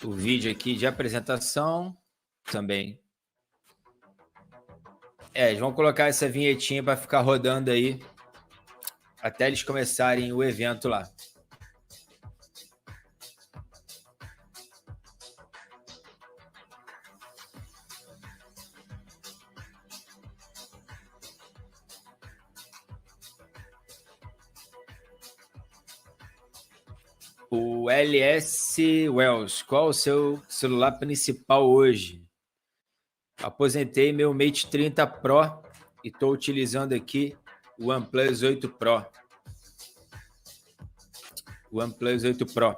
o vídeo aqui de apresentação também. Eles vão colocar essa vinhetinha para ficar rodando aí até eles começarem o evento lá. O LS Wells, qual o seu celular principal hoje? Aposentei meu Mate 30 Pro e estou utilizando aqui o OnePlus 8 Pro. O OnePlus 8 Pro.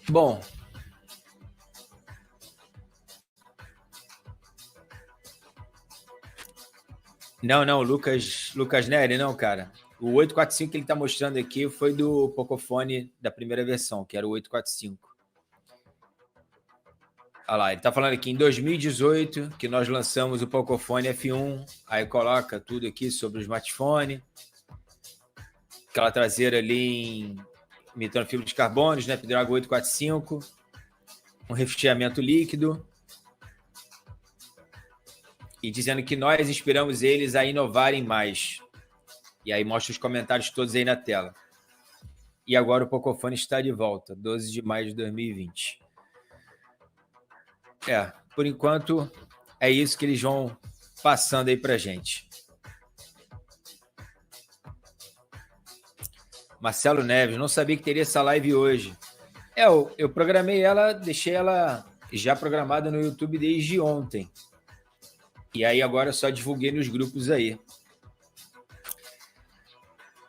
Bom. Não, Lucas Neri, não, cara. O 845 que ele está mostrando aqui foi do Pocophone da primeira versão, que era o 845. Olha lá, ele está falando aqui em 2018 que nós lançamos o Pocophone F1, aí coloca tudo aqui sobre o smartphone, aquela traseira ali imitando fibra de carbono, Snapdragon 845, um refrigeramento líquido, e dizendo que nós inspiramos eles a inovarem mais. E aí mostra os comentários todos aí na tela. E agora o Pocophone está de volta, 12 de maio de 2020. Por enquanto, é isso que eles vão passando aí pra gente. Marcelo Neves, não sabia que teria essa live hoje. Eu programei ela, deixei ela já programada no YouTube desde ontem. E aí agora eu só divulguei nos grupos aí.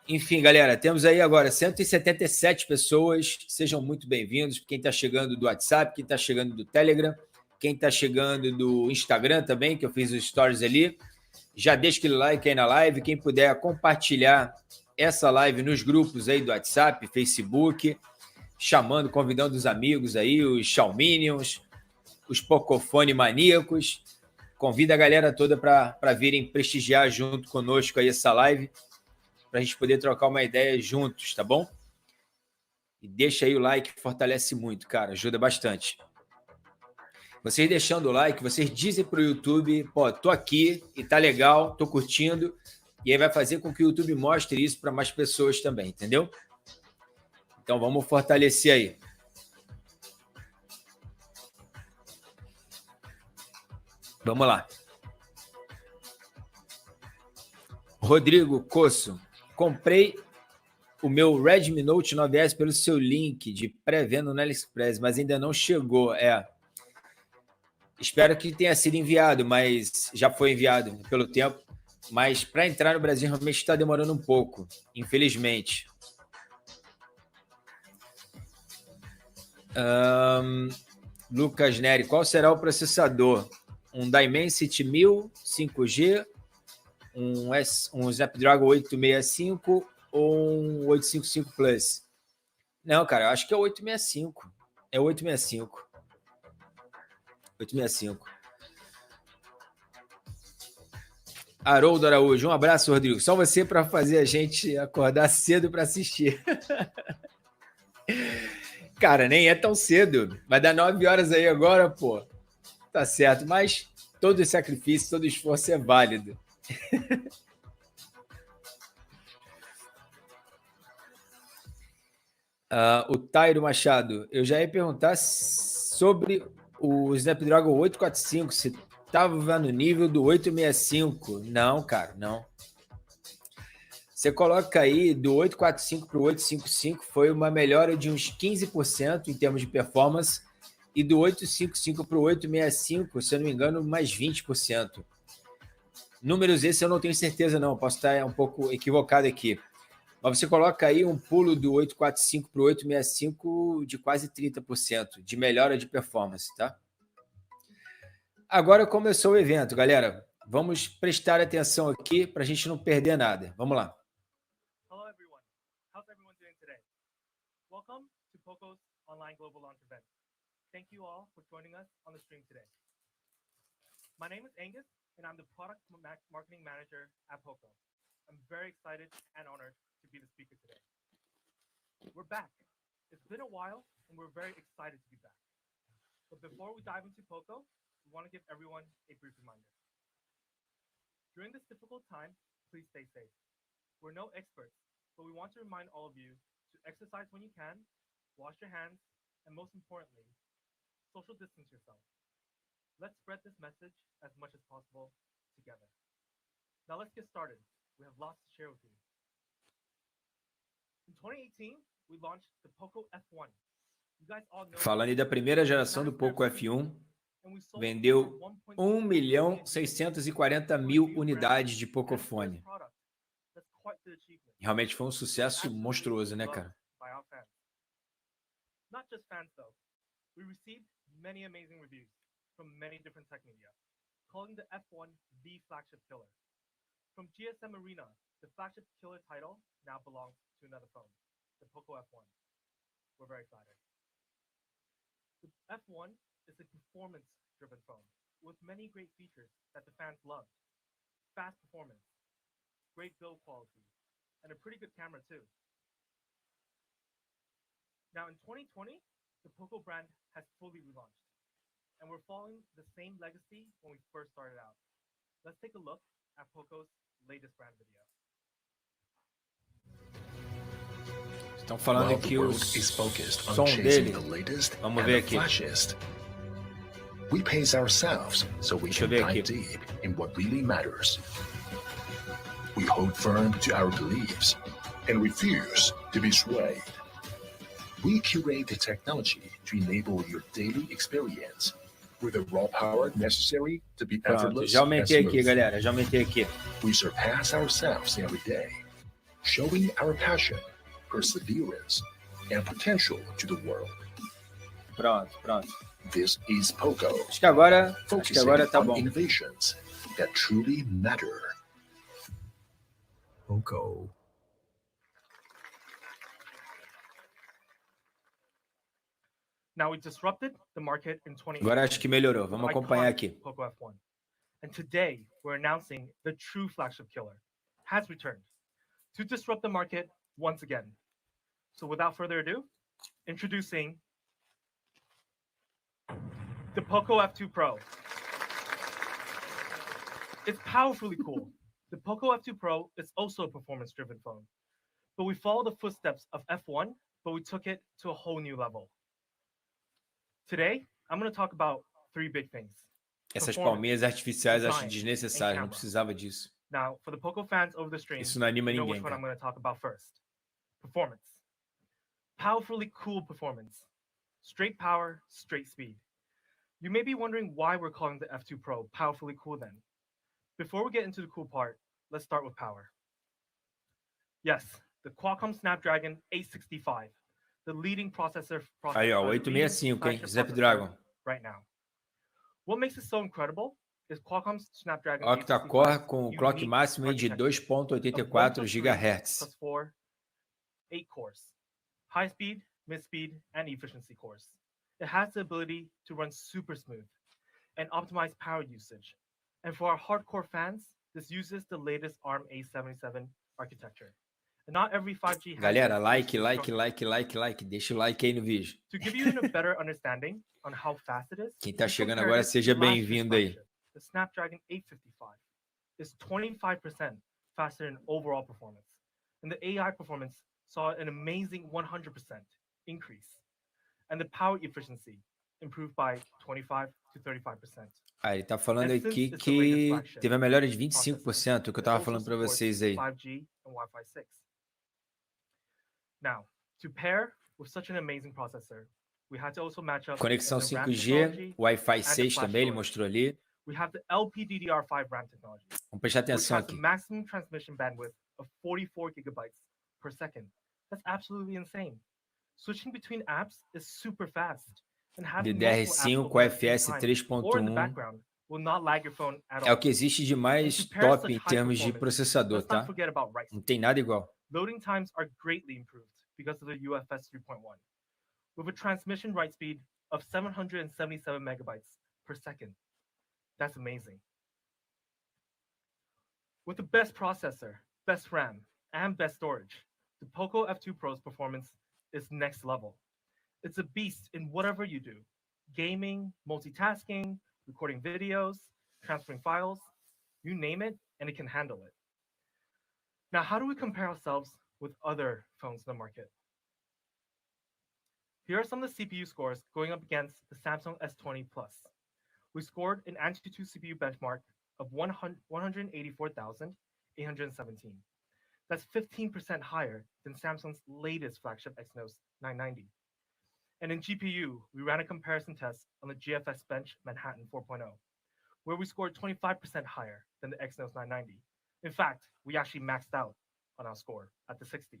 Enfim, galera, temos aí agora 177 pessoas. Sejam muito bem-vindos. Quem está chegando do WhatsApp, quem está chegando do Telegram, quem está chegando do Instagram também, que eu fiz os stories ali. Já deixa aquele like aí na live. Quem puder compartilhar essa live nos grupos aí do WhatsApp, Facebook, chamando, convidando os amigos aí, os Xiaominions, os Pocophone maníacos. Convida a galera toda para virem prestigiar junto conosco aí essa live, para a gente poder trocar uma ideia juntos, tá bom? E deixa aí o like, fortalece muito, cara, ajuda bastante. Vocês deixando o like, vocês dizem para o YouTube, pô, tô aqui e tá legal, tô curtindo, e aí vai fazer com que o YouTube mostre isso para mais pessoas também, entendeu? Então vamos fortalecer aí. Vamos lá. Rodrigo Cosso, comprei o meu Redmi Note 9S pelo seu link de pré-venda no AliExpress, mas ainda não chegou. Espero que tenha sido enviado, mas já foi enviado pelo tempo. Mas para entrar no Brasil realmente está demorando um pouco, infelizmente. Lucas Neri, qual será o processador? Um Dimensity 1000 5G, um Snapdragon 865 ou um 855 Plus? Não, cara, eu acho que é o 865. É o 865. 865. Haroldo Araújo, um abraço, Rodrigo. Só você para fazer a gente acordar cedo para assistir. Cara, nem é tão cedo. Vai dar 9 horas aí agora, pô. Tá certo, mas todo sacrifício, todo esforço é válido. O Tairo Machado, eu já ia perguntar sobre o Snapdragon 845, se estava no nível do 865. Não, cara, não. Você coloca aí do 845 para o 855, foi uma melhora de uns 15% em termos de performance, e do 855 para o 865, se eu não me engano, mais 20%. Números esses eu não tenho certeza não, posso estar um pouco equivocado aqui. Mas você coloca aí um pulo do 845 para o 865 de quase 30% de melhora de performance, tá? Agora começou o evento, galera. Vamos prestar atenção aqui para a gente não perder nada. Vamos lá. Hello everyone. How's everyone doing today? Welcome to Poco's online global launch event. Thank you all for joining us on the stream today. My name is Angus and I'm the product marketing manager at Poco. I'm very excited and honored to be the speaker today. We're back. It's been a while, and we're very excited to be back. But before we dive into Poco, we want to give everyone a brief reminder. During this difficult time, please stay safe. We're no experts, but we want to remind all of you to exercise when you can, wash your hands, and most importantly, social distance yourself. Let's spread this message as much as possible together. Now let's get started. We have lots to share with you. In 2018, we launched the Poco F1. You guys all know. Falando aí da primeira geração do Poco F1, vendeu 1.640.000 unidades de Pocophone. Realmente foi um sucesso monstruoso, né, cara? Not just fans though. We received many amazing reviews from many different tech media, calling the F1 the flagship killer. From GSM Arena, the flagship killer title now belongs to another phone, the Poco F1. We're very flattered. The F1 is a performance-driven phone with many great features that the fans loved. Fast performance, great build quality, and a pretty good camera too. Now in 2020, the Poco brand has fully relaunched, and we're following the same legacy when we first started out. Let's take a look at Poco's latest brand video. Estão falando aqui o som dele. Vamos ver aqui. We pace ourselves so we can dive deep in what really matters. We hold firm to our beliefs and refuse to be swayed. We curate the technology to enable your daily experience with the raw power necessary to be effortless. Já aumentei aqui, galera. Já aumentei aqui. We surpass ourselves every day, showing our passion, perseverance, and potential to the world. Pronto. This is Poco. Acho que agora tá bom. Innovations that truly matter. Poco. Now we disrupted the market in 2018. Agora acho que melhorou. Vamos acompanhar aqui. Poco F1. And today we're announcing the true flagship killer has returned to disrupt the market once again. So without further ado, introducing the Poco F2 Pro. It's powerfully cool. The Poco F2 Pro is also a performance-driven phone. But we follow the footsteps of F1, but we took it to a whole new level. Today, I'm going to talk about three big things. Essas palminhas artificiais acho desnecessárias, não precisava disso. Now, for the Poco fans over the stream, Isso não anima you know ninguém, which one I'm cara. going to talk about first. Performance. Powerfully cool performance. Straight power, straight speed. You may be wondering why we're calling the F2 Pro powerfully cool then. Before we get into the cool part, let's start with power. Yes, the Qualcomm Snapdragon 865, the leading processor. Aí, ó, 865, hein? Snapdragon. Right now. What makes it so incredible is Qualcomm's Snapdragon octa-core com o clock máximo de 2.84 GHz. 8 cores. High speed, mid speed, and efficiency cores. It has the ability to run super smooth and optimize power usage. And for our hardcore fans, this uses the latest ARM A77 architecture. And not every 5G has. Galera, like. Deixa o like aí no vídeo. To give you a better understanding on how fast it is. Quem tá chegando agora, seja bem-vindo aí. The Snapdragon 855 is 25% faster in overall performance. And the AI performance saw an amazing 100% increase. And the power efficiency improved by 25 to 35%. Ah, ele tá falando aqui que teve a melhora de 25%, o que eu tava falando para vocês aí. 5G and Wi-Fi 6. Now, to pair with such an amazing processor, we had to also match up conexão 5G, Wi-Fi 6 também ele mostrou ali. We have the LPDDR5 RAM technology. Vamos prestar atenção aqui. Maximum transmission bandwidth of 44 gigabytes per second. That's absolutely insane. Switching between apps is super fast. DDR5 UFS 3.1 é o que existe de mais top em termos de processador, tá? Não tem nada igual. Loading times are greatly improved because of the UFS 3.1, with a transmission write speed of 777 megabytes per second. That's amazing. With the best processor, best RAM, and best storage, the Poco F2 Pro's performance is next level. It's a beast in whatever you do: gaming, multitasking, recording videos, transferring files, you name it, and it can handle it. Now, how do we compare ourselves with other phones in the market? Here are some of the CPU scores going up against the Samsung S20 Plus. We scored an Antutu CPU benchmark of 184,817. That's 15% higher than Samsung's latest flagship Exynos 990. And in GPU, we ran a comparison test on the GFX Bench Manhattan 4.0, where we scored 25% higher than the Exynos 990. In fact, we actually maxed out on our score at the 60.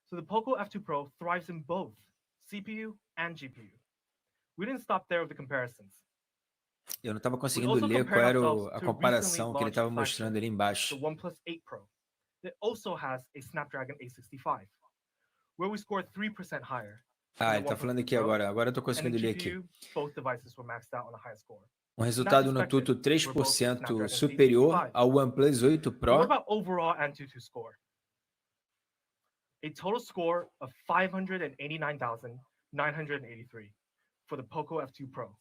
So the Poco F2 Pro thrives in both CPU and GPU. We didn't stop there with the comparisons. Eu não estava conseguindo ler qual era a comparação que ele estava mostrando ali embaixo. The OnePlus 8 Pro. It also has a Snapdragon 865, where we scored 3% higher. Ele está falando aqui agora. Agora eu estou conseguindo ler aqui. Both devices were maxed out on a higher score. Um resultado no tudo 3% superior ao OnePlus 8 Pro. What about overall Antutu score? A total score of 589,983 for the Poco F2 Pro.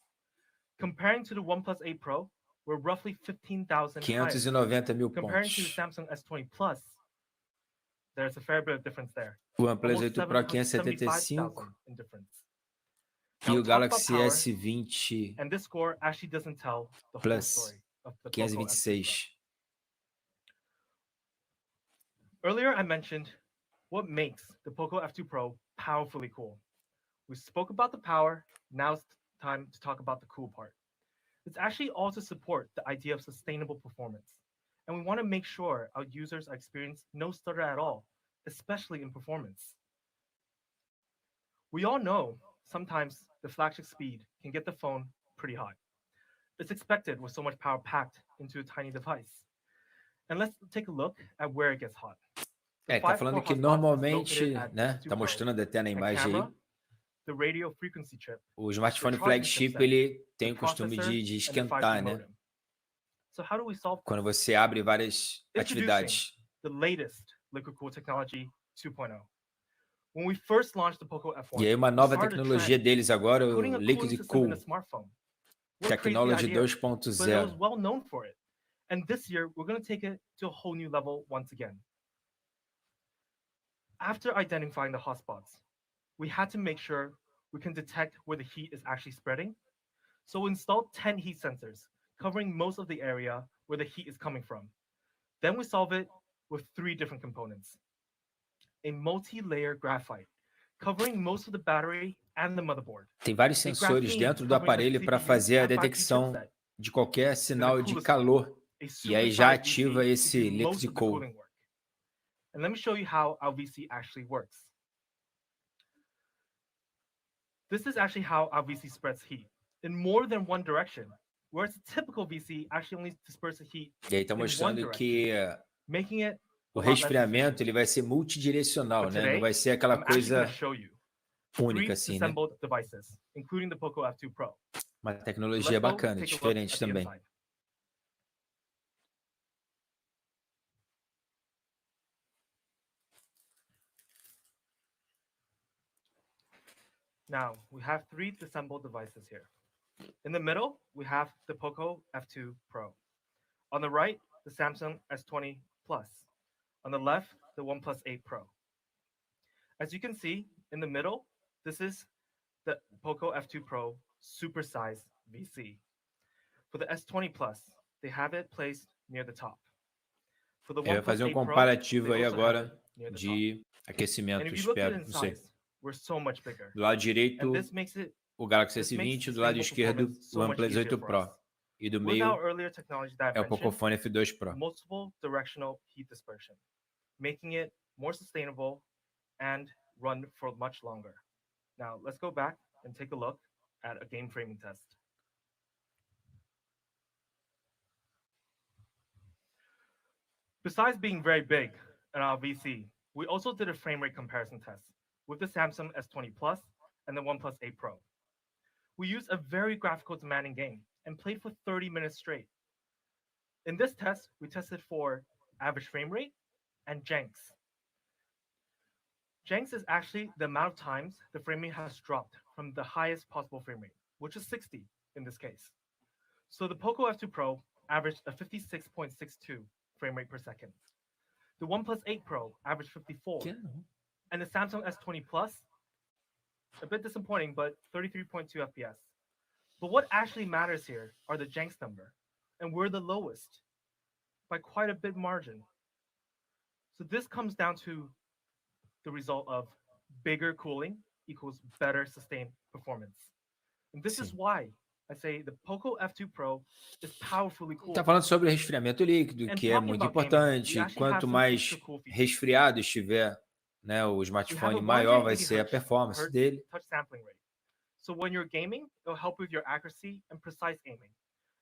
Comparing to the OnePlus 8 Pro, we're roughly 15,000 higher. 590 mil Comparing to the pontos. Samsung S20 Plus, there's a fair bit of difference there. O OnePlus 8 Pro 575 in difference. e o Galaxy S20 And this score actually doesn't tell the whole Plus story of the Poco F2 Pro. 526. Earlier, I mentioned what makes the Poco F2 Pro powerfully cool. We spoke about the power. Now it's time to talk about the cool part. It's actually all to support the idea of sustainable performance. And we want to make sure our users experience no stutter at all, especially in performance. We all know sometimes the flagship speed can get the phone pretty hot. It's expected with so much power packed into a tiny device. And let's take a look at where it gets hot. Tá falando que normalmente, né, tá mostrando até na imagem aí, the radio frequency chip, o smartphone flagship ele tem o costume de esquentar, né? So how do we solve quando você abre várias atividades. The latest liquid cool technology 2.0. When we first launched the Poco F1, E aí uma nova tecnologia deles agora, o Liquid Cool Technology 2.0. well known for it. And this year we're going to take it to a whole new level once again. After identifying the hotspots, we had to make sure we can detect where the heat is actually spreading. So we installed 10 heat sensors, covering most of the area where the heat is coming from. Then we solve it with 3 different components. A multi-layer graphite, covering most of the battery and the motherboard. Tem vários sensores dentro do aparelho para fazer a detecção de qualquer sinal de calor. E aí já ativa esse Liquid Cool. And let me show you how our VC actually works. This is actually how our VC spreads heat in more than one direction, whereas a typical VC actually only disperses heat e aí tá mostrando que making it o resfriamento ele vai ser multidirecional, né? Não vai ser aquela coisa única assim, né? Devices, including the Poco F2 Pro. Uma tecnologia bacana, diferente também. Now, we have 3 disassembled devices here. In the middle, we have the Poco F2 Pro. On the right, the Samsung S20 Plus. On the left, the OnePlus 8 Pro. As you can see, in the middle, this is the Poco F2 Pro supersized VC. For the S20 Plus, they have it placed near the top. For the OnePlus fazer comparativo aí agora de aquecimento, espero, não sei. We're so much bigger. Do lado direito, o Galaxy S20, do lado esquerdo, o OnePlus 8 Pro. E do meio é o Pocophone F2 Pro. Multiple directional heat dispersion, making it more sustainable and run for much longer. Now, let's go back and take a look at a game framing test. Besides being very big in our VC, we also did a frame rate comparison test with the Samsung S20 Plus and the OnePlus 8 Pro. We used a very graphical demanding game and played for 30 minutes straight. In this test, we tested for average frame rate and janks. Janks is actually the amount of times the frame rate has dropped from the highest possible frame rate, which is 60 in this case. So the Poco F2 Pro averaged a 56.62 frame rate per second. The OnePlus 8 Pro averaged 54. And the Samsung S20 Plus, a bit disappointing, but 33.2 FPS. But what actually matters here are the Janks number, and we're the lowest by quite a bit margin. So this comes down to the result of bigger cooling equals better sustained performance. And this is why I say the Poco F2 Pro is powerfully cooled. Tá falando sobre resfriamento líquido, que é muito importante. Quanto mais resfriado estiver, né, o smartphone, maior vai ser a performance dele. Touch sampling rate. So when you're gaming, it'll help with your accuracy and precise aiming.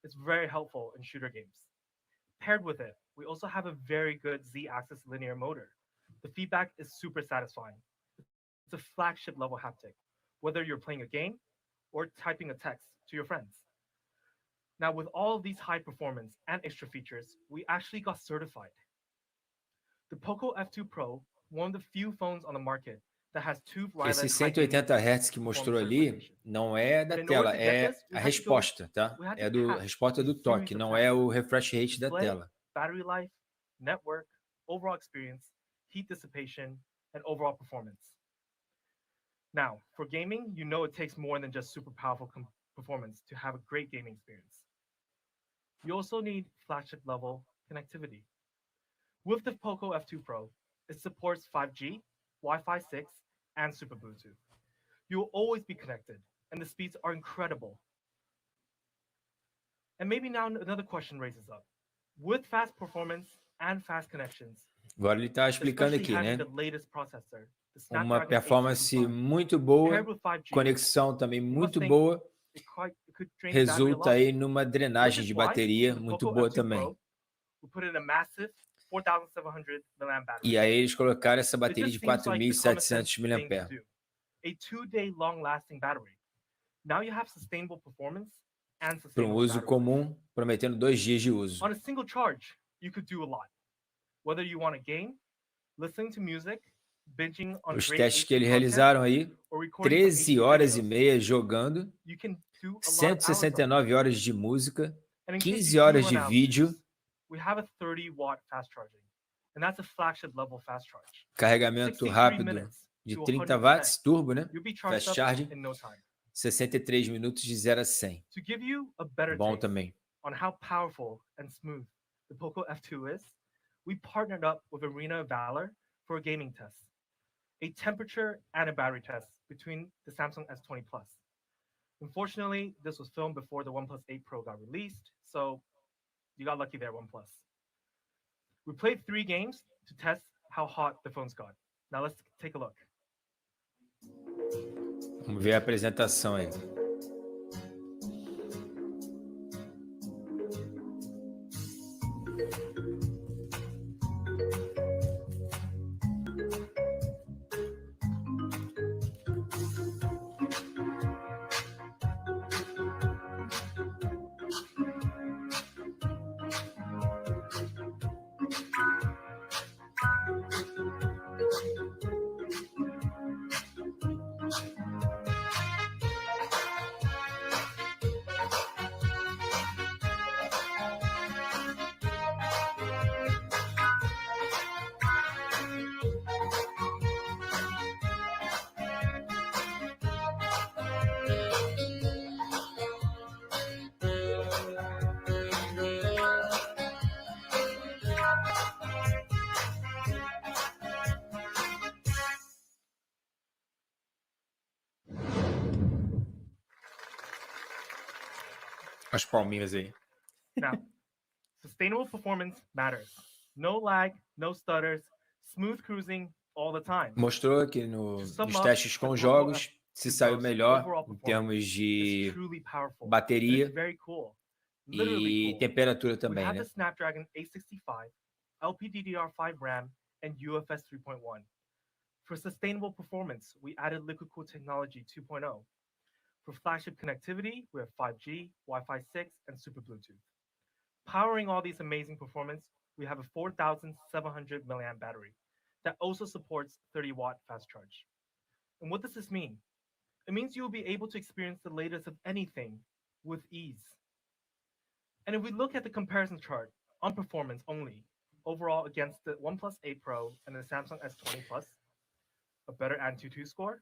It's very helpful in shooter games. Paired with it, we also have a very good Z-axis linear motor. The feedback is super satisfying. It's a flagship level haptic, whether you're playing a game or typing a text to your friends. Now, with all of these high performance and extra features, we actually got certified. The Poco F2 Pro, one of the few phones on the market that has two wireless Esse 180 Hz que mostrou ali não é da tela, é a resposta, tá? É a resposta do toque, não é o refresh rate da tela. Battery life, network, overall experience, heat dissipation, and overall performance. Now, for gaming, you know it takes more than just super powerful performance to have a great gaming experience. You also need flagship level connectivity. With the Poco F2 Pro, it supports 5G, Wi-Fi 6, and Super Bluetooth. You will always be connected, and the speeds are incredible. And maybe now another question raises up. With fast performance and fast connections, agora ele está explicando aqui, né? Uma performance muito boa, conexão também muito boa, resulta aí numa drenagem de bateria muito boa também. E aí eles colocaram essa bateria de 4.700 mAh. Para um uso comum, prometendo 2 dias de uso. On a single charge, you could do a lot. Whether you want to game, listening to music, binging on os testes que eles realizaram aí, 13 horas e meia jogando, 169 horas de música, 15 horas de vídeo, carregamento rápido de 30 watts, turbo, né? Fast charging, 63 minutos de 0 a 100. Bom também. On how powerful and smooth the Poco F2 is, we partnered up with Arena of Valor for a gaming test, a temperature and a battery test between the Samsung S20 Plus. Unfortunately, this was filmed before the OnePlus 8 Pro got released, so you got lucky there, OnePlus. We played 3 games to test how hot the phones got. Now let's take a look. Vamos ver a apresentação aí. As palminhas aí. Now, sustainable performance matters. No lag, no stutters, smooth cruising all the time. Mostrou aqui nos testes com jogos se saiu melhor em termos de bateria e temperatura também, né? We have the Snapdragon 865, LPDDR5 RAM, and UFS 3.1. For sustainable performance, we added liquid cooled technology 2.0. For flagship connectivity, we have 5G, Wi-Fi 6, and Super Bluetooth. Powering all these amazing performance, we have a 4,700 mAh battery that also supports 30-watt fast charge. And what does this mean? It means you will be able to experience the latest of anything with ease. And if we look at the comparison chart on performance only, overall against the OnePlus 8 Pro and the Samsung S20 Plus, a better Antutu score,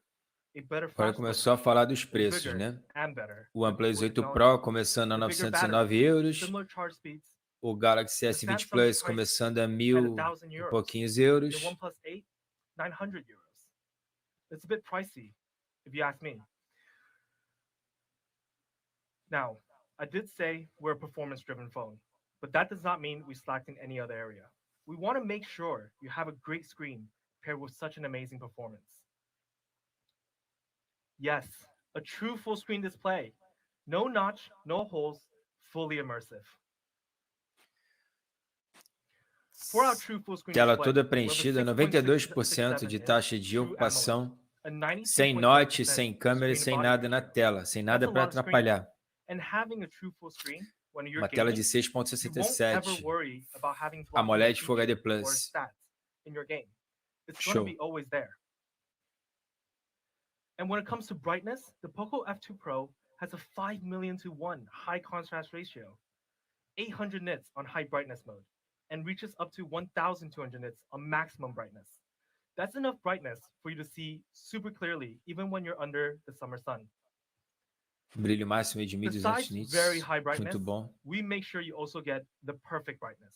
a better Agora flash começou a storage, falar dos is preços, bigger né? and better O with OnePlus cooler 8 technology, Pro começando a a bigger 909 battery, euros, similar charge speeds. o Galaxy The S20 Samsung's Plus price começando a at 1.000 1,000 e euros. pouquinhos The euros. OnePlus 8, 900 euros. It's a bit pricey, if you ask me. Now, I did say we're a performance-driven phone, but that does not mean we slacked in any other area. We want to make sure you have a great screen paired with such an amazing performance. Yes, a true full-screen display. No notch, no holes, fully immersive. For our true full-screen Tela display, toda we have a preenchida, 6.67 92% de inch taxa de true AMOLED, ocupação, a sem note, 92.7% sem câmera e screen sem body nada na ratio. tela, sem That's nada a para lot of screen. atrapalhar. And having a true full screen when you're Uma tela gaming, de you won't ever 6.67 worry about having blocking AMOLED Full features HD or Plus. stats in your game. It's going to Show. be always there. And when it comes to brightness, the Poco F2 Pro has a 5 million to 1 high contrast ratio, 800 nits on high brightness mode, and reaches up to 1,200 nits on maximum brightness. That's enough brightness for you to see super clearly, even when you're under the summer sun. Brilho máximo de 1200 Besides very nits, high brightness, muito bom. we make sure you also get the perfect brightness.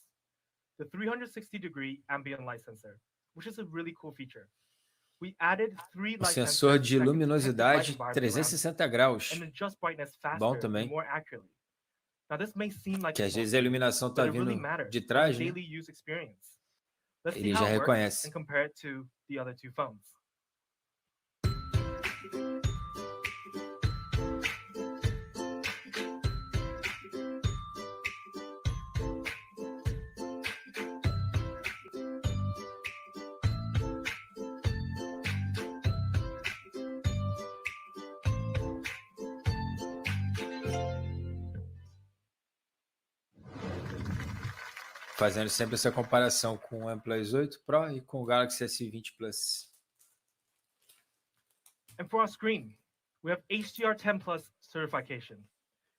The 360-degree ambient light sensor, which is a really cool feature. We added 3 O light sensor sensors de that can detect the light luminosidade environment around 360 graus, and adjust brightness bom faster and também. more accurately. Now this may seem like Que a às small vezes a thing, iluminação but está it really vindo matters de on the trás, né? daily use experience. Let's see Ele how já it works reconhece. and compare it to the other two phones. Fazendo sempre essa comparação com o OnePlus 8 Pro e com o Galaxy S20 Plus. And for our screen, we have HDR10 Plus certification.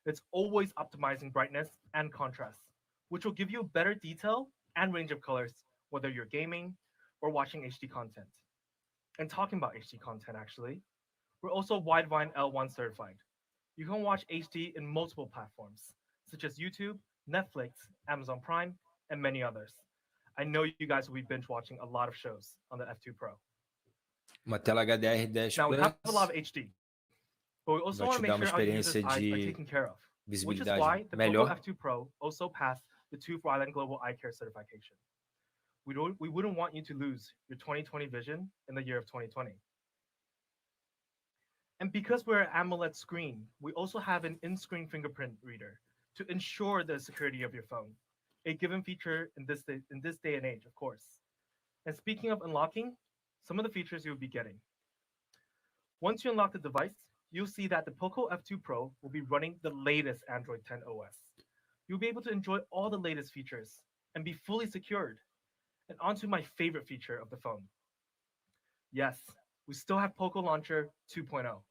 It's always optimizing brightness and contrast, which will give you better detail and range of colors, whether you're gaming or watching HD content. And talking about HD content, actually, we're also Widevine L1 certified. You can watch HD in multiple platforms, such as YouTube, Netflix, Amazon Prime, and many others. I know you guys will be binge watching a lot of shows on the F2 Pro. Uma tela HDR10 Now we have a Plus lot of HD, but we also vai want te to dar make uma sure our users' experiência eyes are de taken care of, which is visibilidade why the Poco melhor. F2 Pro also passed the TÜV Rheinland Global Eye Care certification. We wouldn't want you to lose your 20/20 vision in the year of 2020. And because we're an AMOLED screen, we also have an in-screen fingerprint reader to ensure the security of your phone, a given feature in this day and age, of course. And speaking of unlocking, some of the features you'll be getting. Once you unlock the device, you'll see that the Poco F2 Pro will be running the latest Android 10 OS. You'll be able to enjoy all the latest features and be fully secured. And onto my favorite feature of the phone. Yes, we still have Poco Launcher 2.0.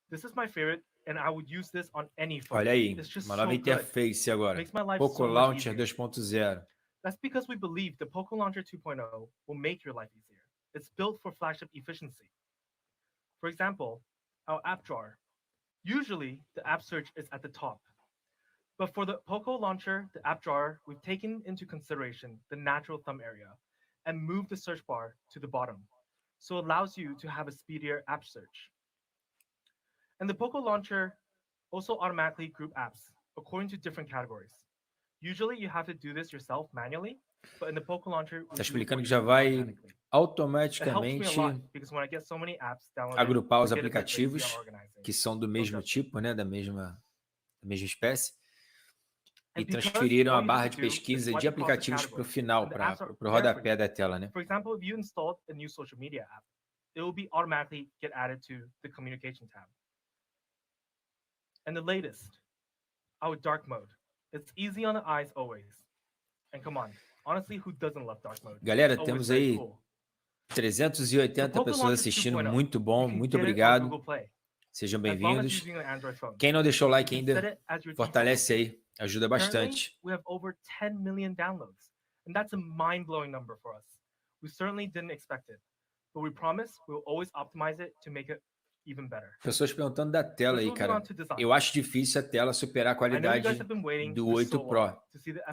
This is my favorite, and I would use this on any phone. Olha aí, It's just uma so nova good. interface agora. Makes my life Poco so much Launcher easier. 2.0. That's because we believe the Poco Launcher 2.0 will make your life easier. It's built for flagship efficiency. For example, our app drawer. Usually, the app search is at the top. But for the Poco Launcher, the app drawer, we've taken into consideration the natural thumb area and moved the search bar to the bottom, so it allows you to have a speedier app search. And the Poco Launcher also automatically group apps according to different categories. Usually you have to do this yourself manually, but in the Poco Launcher, Está explicando que já vai automaticamente agrupar os aplicativos que são do mesmo tipo, né, da mesma espécie, e transferiram a barra de pesquisa de aplicativos para o final, para o rodapé da tela, né? For example, if you installed a new social media app, it will be automatically get added to the communication tab. And the latest, our dark mode. It's easy on the eyes always. And come on, Honestly, who doesn't love dark mode? Galera, It's always temos very aí cool. 380 pessoas assistindo, muito bom, muito obrigado. Sejam bem-vindos. Quem não deixou o like ainda, fortalece aí, ajuda bastante. We have over 10 million downloads, and that's a mind-blowing number for us. We certainly didn't expect it, but we promise we'll always optimize it to make it even better. Pessoas perguntando da tela aí, cara. Eu acho difícil a tela superar a qualidade do 8 Pro.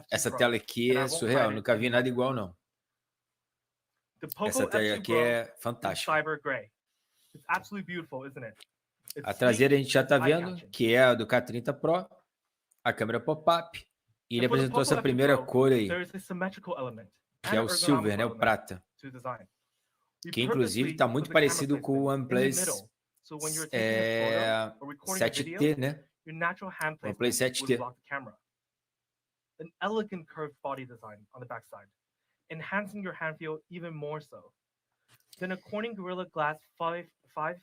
Essa tela aqui é surreal, nunca vi nada igual, não. Essa tela aqui é fantástica. A traseira a gente já está vendo, que é a do K30 Pro, a câmera pop-up, e ele apresentou essa primeira cor aí, que é o silver, né, o prata, que inclusive está muito parecido com o OnePlus 7T, né? OnePlus 7T. An elegant curved body design on the backside, enhancing your hand feel even more so. Then a Corning Gorilla Glass 5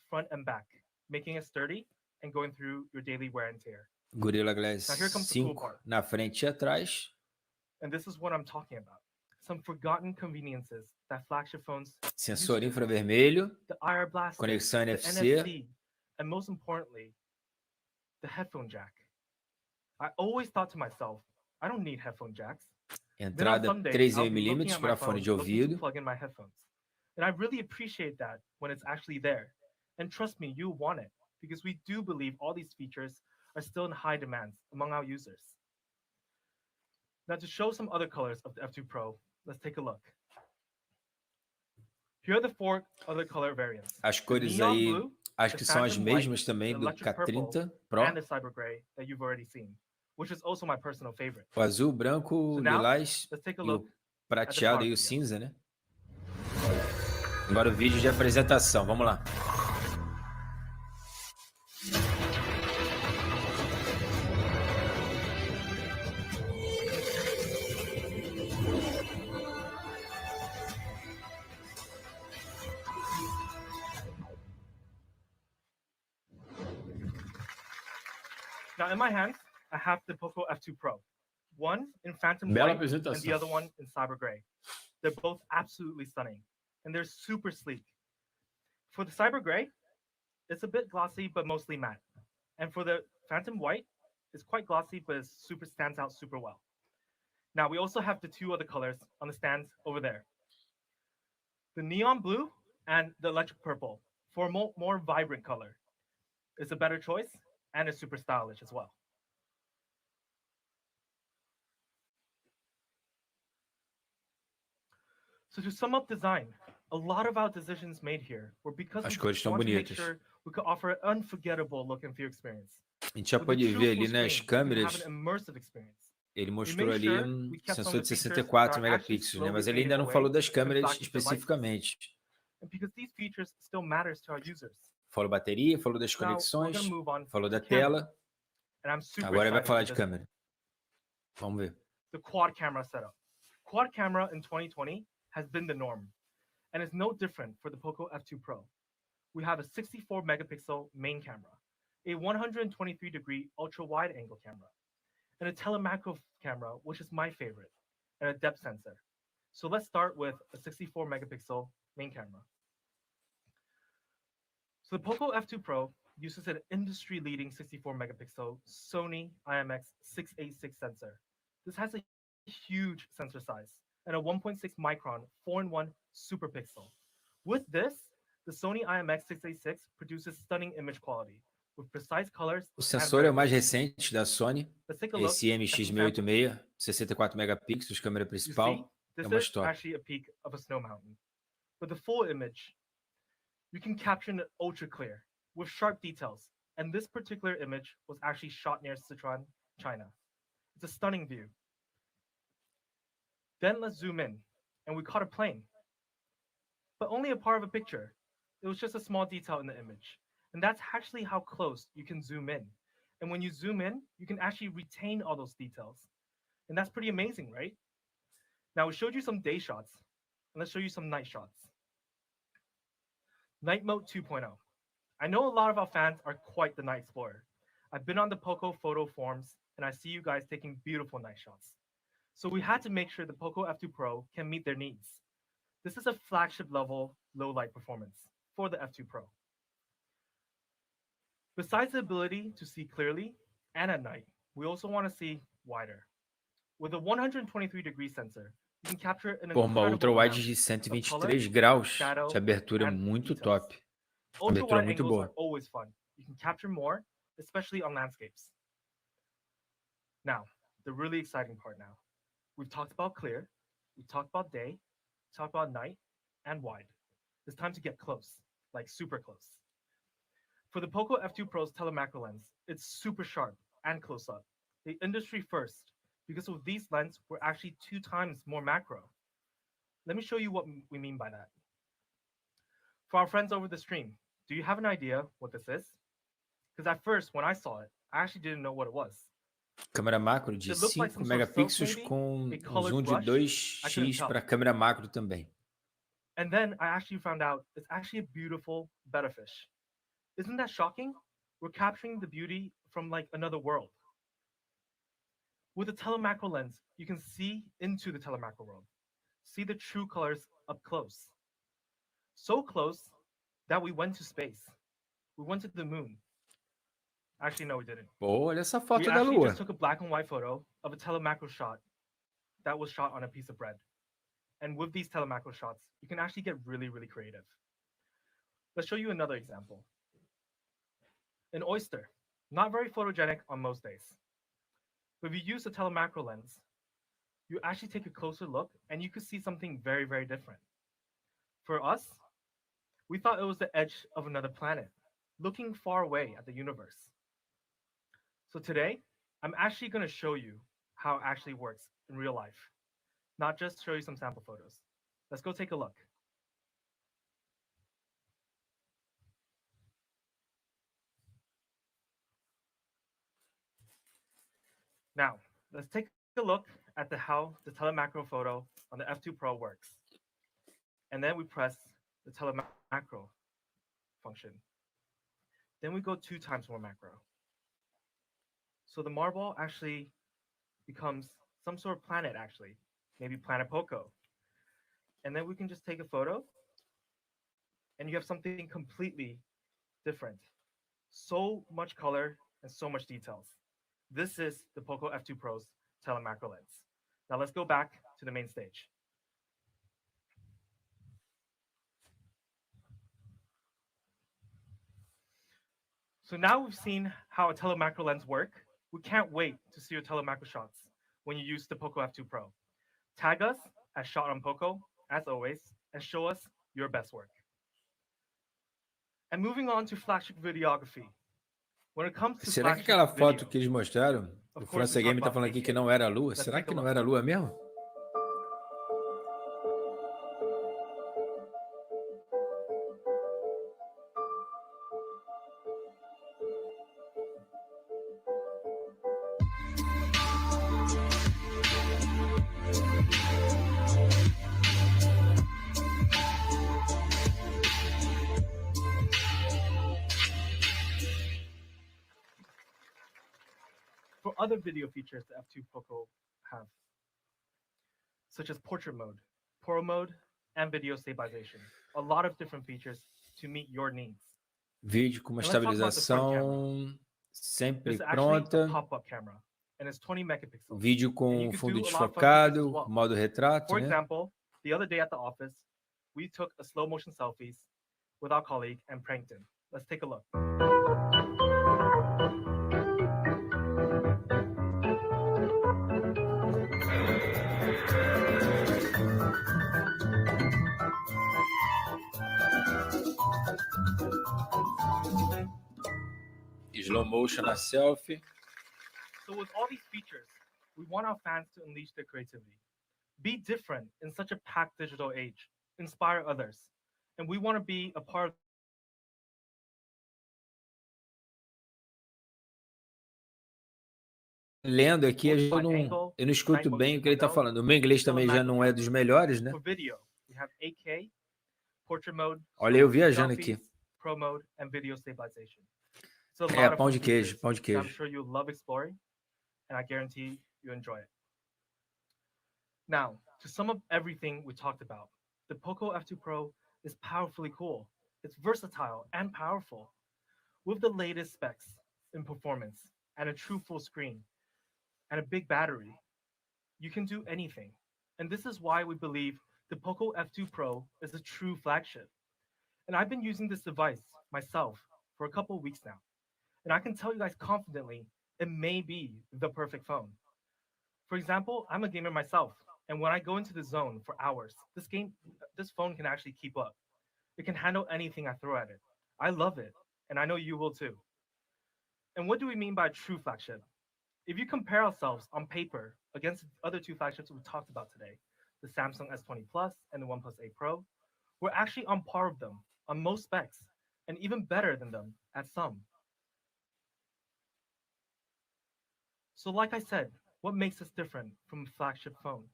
front and back, making it sturdy and going through your daily wear and tear. Gorilla Glass 5 na frente e atrás. And this is what I'm talking about. Some forgotten conveniences that flagship phones Sensor infravermelho, the IR blast, conexão the NFC, NFC, and most importantly, the headphone jack. I always thought to myself, I don't need headphone jacks. entrada 3,5 mm para fone de ouvido. Plug in my headphones. And I really appreciate that when it's actually there. And trust me, you want it, because we do believe all these features are still in high demand among our users. Now, to show some other colors of the F2 Pro, let's take a look. Here are the 4 other color variants. As cores aí, acho que são as mesmas também do K30 Pro. And the cyber gray that you've already seen, which is also my personal favorite. O azul, branco, o lilás e o prateado e o cinza, né? Agora o vídeo de apresentação, vamos lá. Now in my hands, I have the Poco F2 Pro. One in Phantom White and the other one in Cyber Gray. They're both absolutely stunning, and they're super sleek. For the Cyber Gray, it's a bit glossy, but mostly matte. And for the Phantom White, it's quite glossy, but it stands out super well. Now, we also have the 2 other colors on the stands over there. The neon blue and the electric purple for a more vibrant color. It's a better choice, and it's super stylish as well. So to sum up design, a lot of our decisions made here were because we wanted to make sure we could offer an unforgettable look and feel experience. A gente já pode ver ali nas câmeras, ele mostrou ali um sensor de 64 megapixels, né? Mas ele ainda não falou das câmeras especificamente. Falou bateria, falou das conexões, falou da tela. Agora vai falar de câmera. Vamos ver. The quad camera setup. Quad camera in 2020 has been the norm, and it's no different for the Poco F2 Pro. We have a 64 megapixel main camera, a 123-degree ultra-wide angle camera, and a telemacro camera, which is my favorite, and a depth sensor. So let's start with a 64 megapixel main camera. So the Poco F2 Pro uses an industry-leading 64 megapixel Sony IMX686 sensor. This has a huge sensor size and a 1.6 micron 4-in-1 super pixel. With this, the Sony IMX686 produces stunning image quality with precise colors. O sensor é o mais recente da Sony, esse MX686, 64 megapixels, câmera principal. É uma história. Actually a peak of a snow mountain. But the full image, you can capture it ultra clear with sharp details. And this particular image was actually shot near Sichuan, China. It's a stunning view. Then let's zoom in, and we caught a plane. But only a part of a picture. It was just a small detail in the image. And that's actually how close you can zoom in. And when you zoom in, you can actually retain all those details. And that's pretty amazing, right? Now we showed you some day shots, and let's show you some night shots. Night mode 2.0. I know a lot of our fans are quite the night explorer. I've been on the Poco photo forums, and I see you guys taking beautiful night shots. So we had to make sure the Poco F2 Pro can meet their needs. This is a flagship level low light performance for the F2 Pro. Besides the ability to see clearly and at night, we also want to see wider. With a 123-degree sensor, you can capture an Pô, uma incredible ultra-wide amount de of color, 123 graus shadow, de abertura and muito details. top. Ultra Abertura wide muito angles boa. are always fun. You can capture more, especially on landscapes. Now, the really exciting part now. We've talked about clear, we've talked about day, talked about night, and wide. It's time to get close, like super close. For the Poco F2 Pro's telemacro lens, it's super sharp and close up. The industry first, because with these lenses, we're actually 2 times more macro. Let me show you what we mean by that. For our friends over the stream, do you have an idea what this is? Because at first, when I saw it, I actually didn't know what it was. Câmera macro de It looked like 5 some sort of soap, megapixels maybe, com a um colored zoom de brush. I couldn't 2x tell. para câmera macro também. And then I actually found out it's actually a beautiful betta fish. Isn't that shocking? We're capturing the beauty from like another world. With a telemacro lens, you can see into the telemacro world, see the true colors up close. So close that we went to space. We went to the moon. Actually, no, we didn't. Pô, olha essa We foto da actually lua. just took a black and white photo of a telemacro shot that was shot on a piece of bread. And with these telemacro shots, you can actually get really, really creative. Let's show you another example. An oyster, not very photogenic on most days. But if you use a telemacro lens, you actually take a closer look and you could see something very, very different. For us, we thought it was the edge of another planet, looking far away at the universe. So today, I'm actually going to show you how it actually works in real life, not just show you some sample photos. Let's go take a look. Now, let's take a look at how the telemacro photo on the F2 Pro works. And then we press the telemacro function. Then we go 2 times more macro. So the marble actually becomes some sort of planet, actually, maybe Planet Poco. And then we can just take a photo and you have something completely different. So much color and so much details. This is the Poco F2 Pro's telemacro lens. Now let's go back to the main stage. So now we've seen how a telemacro lens work. We can't wait to see your telemacro shots when you use the Poco F2 Pro. Tag us at Shot on Poco, as always, and show us your best work. And moving on to flagship videography. When it comes to Será que flagship aquela foto video, que eles mostraram, of o course, França we talk Game tá about falando aqui 8K. que não era a lua? Let's Será take que a não look. era a lua mesmo? For other video features the F2 Poco have, such as portrait mode, pro mode, and video stabilization. A lot of different features to meet your needs. Vídeo com uma And let's talk about the front estabilização sempre This is actually a pronta. pop-up camera, and it's 20 megapixels. Vídeo And com you can fundo do a lot of fun features as desfocado, well. modo retrato, For né? example, the other day at the office, we took a slow motion selfies with our colleague and pranked him. Let's take a look. Slow motion na selfie. So with all these features, we want our fans to unleash their creativity. Be different in such a packed digital age. Inspire others. And we want to be a part of Lendo aqui, eu não escuto bem o que ele está falando. O meu inglês também já não é dos melhores, né? For video, we have 8K, portrait mode, Olha eu viajando selfies, aqui. pro mode, and video stabilization. It's a lot É, of pão fun de queijo, features pão de that I'm queijo. sure you'll love exploring, and I guarantee you enjoy it. Now, to sum up everything we talked about, the Poco F2 Pro is powerfully cool. It's versatile and powerful. With the latest specs in performance and a true full screen and a big battery, you can do anything. And this is why we believe the Poco F2 Pro is a true flagship. And I've been using this device myself for a couple of weeks now. And I can tell you guys confidently, it may be the perfect phone. For example, I'm a gamer myself, and when I go into the zone for hours, this phone can actually keep up. It can handle anything I throw at it. I love it, and I know you will too. And what do we mean by true flagship? If you compare ourselves on paper against the other two flagships we talked about today, the Samsung S20 Plus and the OnePlus 8 Pro, we're actually on par with them on most specs, and even better than them at some. So like I said, what makes us different from a flagship phone?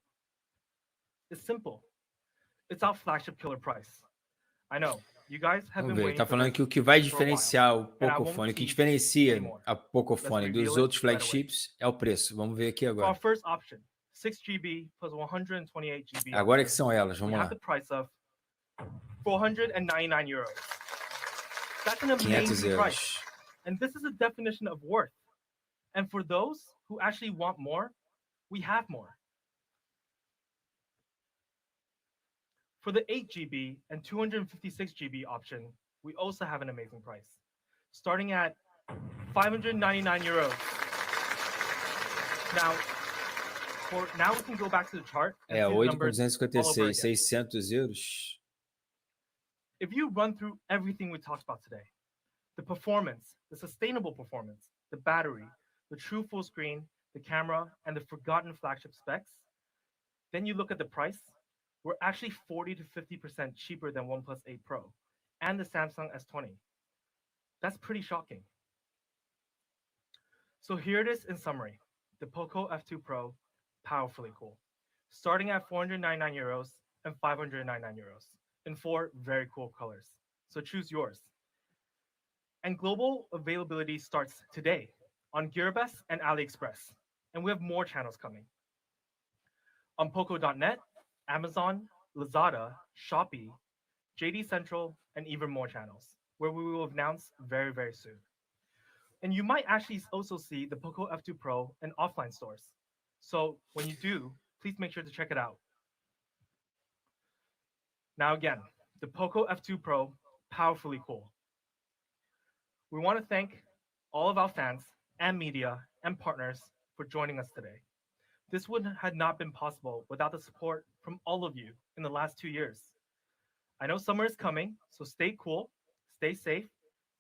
It's simple. It's our flagship killer price. I know, you guys have Vamos been ver, ele waiting está for falando this que o que vai for a while, diferenciar o and I won't Pocophone, o que tease diferencia anymore. a Pocophone Let's dos reveal it outros right away. flagships é o preço. Vamos ver aqui For our agora. first option, 6 GB plus 128 GB. Agora que são elas, we vamos have lá. the price of 499 euros. That's an 500 amazing price. euros. And this is a definition of worth. And for those who actually want more, we have more. For the 8 GB and 256 GB option, we also have an amazing price, starting at 599 euros. Now we can go back to the chart and É, see the 8 com numbers all over 256, again. 600 euros. If you run through everything we talked about today, the performance, the sustainable performance, the battery, the true full screen, the camera, and the forgotten flagship specs, then you look at the price, we're actually 40 to 50% cheaper than OnePlus 8 Pro and the Samsung S20. That's pretty shocking. So here it is in summary. The Poco F2 Pro, powerfully cool. Starting at 499 euros and 599 euros in 4 very cool colors. So choose yours. And global availability starts today on Gearbest and AliExpress. And we have more channels coming. On Poco.net, Amazon, Lazada, Shopee, JD Central, and even more channels, where we will announce very, very soon. And you might actually also see the Poco F2 Pro in offline stores. So when you do, please make sure to check it out. Now again, the Poco F2 Pro, powerfully cool. We want to thank all of our fans and media and partners for joining us today. This would have not been possible without the support from all of you in the last 2 years. I know summer is coming, so stay cool, stay safe.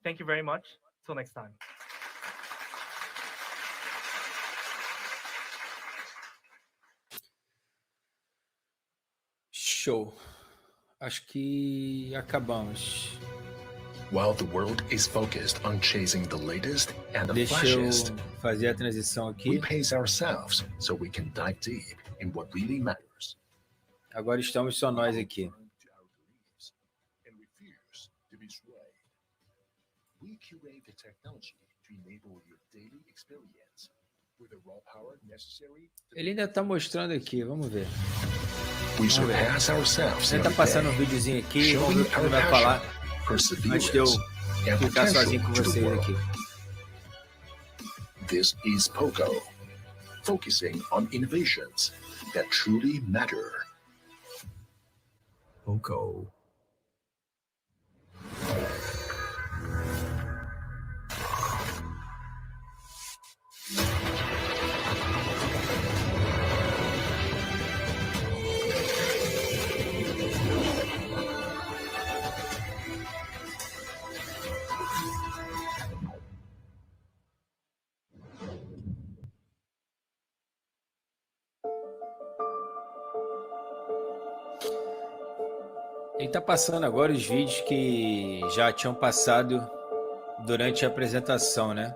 Thank you very much. Till next time. Show. Acho que acabamos. While the world is focused on chasing the latest and the Deixa eu flashiest, fazer a transição we aqui. pace ourselves so we can dive deep in what really matters. Agora estamos só nós aqui. And refuse to be swayed. We curate the technology to enable your daily experience with the raw power necessary. Ele ainda está mostrando aqui, vamos ver. We surpass ourselves Ele está every passando um day, videozinho aqui, vamos ver o showing que ele our vai falar passion, antes de eu perseverance, and ficar sozinho com potential to the vocês world. aqui. This is Poco, focusing on innovations that truly matter. Poco. Ele está passando agora os vídeos que já tinham passado durante a apresentação, né?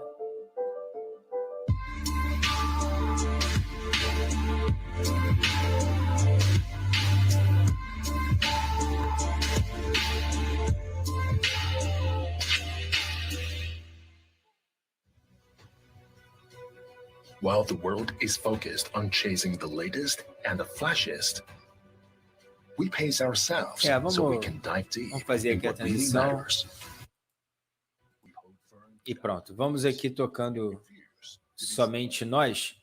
While the world is focused on chasing the latest and the flashiest, we pace ourselves so we can dive deep vamos fazer aqui a transição. E pronto, vamos aqui tocando somente nós.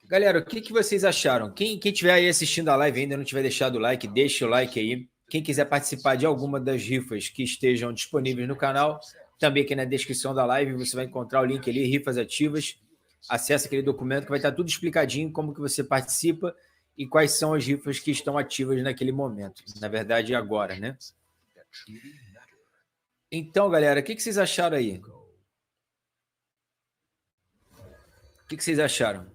Galera, o que vocês acharam? Quem estiver aí assistindo a live ainda não tiver deixado o like, deixa o like aí. Quem quiser participar de alguma das rifas que estejam disponíveis no canal, também aqui na descrição da live você vai encontrar o link ali, rifas ativas. Acesse aquele documento que vai estar tudo explicadinho, como que você participa e quais são as rifas que estão ativas naquele momento. Na verdade, agora, né? Então, galera, o que vocês acharam aí? O que vocês acharam?